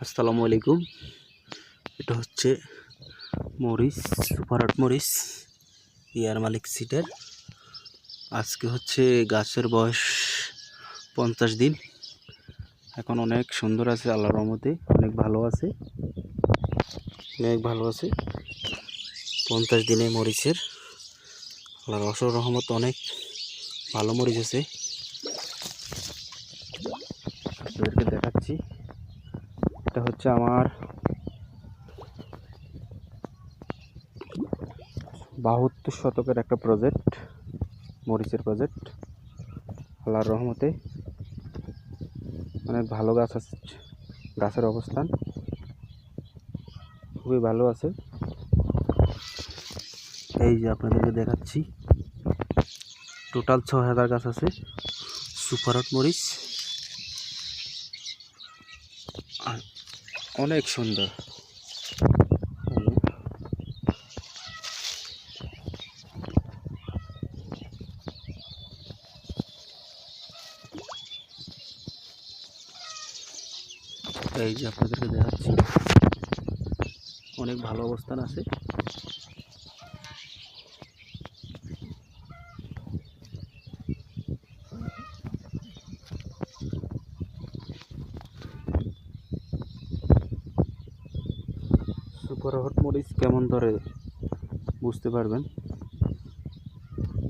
আসসালামু আলাইকুম। এটা হচ্ছে মরিচ, সুপার হট মরিচ, ইয়ার মালিক সিডের। আজকে হচ্ছে গাছের বয়স 50 দিন। এখন অনেক সুন্দর আছে, আল্লাহর রহমতে অনেক ভালো আছে, 50 দিনে মরিচের আল্লাহর অসীম রহমত, অনেক ভালো মরিচ আছে। আপনাদেরকে দেখাচ্ছি। এটা হচ্ছে আমার 72 শতকের একটা প্রজেক্ট, মরিচের প্রজেক্ট। আল্লাহর রহমতে অনেক ভালো গাছ আছে, গাছের অবস্থান খুবই ভালো আছে। এই যে আপনাদেরকে দেখাচ্ছি, টোটাল 6000 গাছ আছে সুপার হট মরিচ, অনেক সুন্দর। এই যে আপনাদেরকে দেখাচ্ছি, অনেক ভালো অবস্থান আছে। সুপার হট মরিচ কেমন ধরে বুঝতে পারবেন,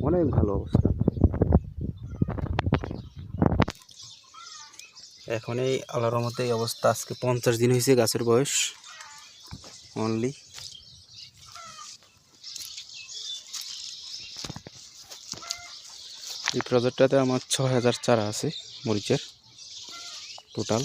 অনেক ভালো অবস্থা। এখন এই আল্লাহর রহমতে এই অবস্থা। আজকে 50 দিন হয়েছে গাছের বয়স অনলি। এই প্রজেক্টটাতে আমার 6000 চারা আছে মরিচের টোটাল।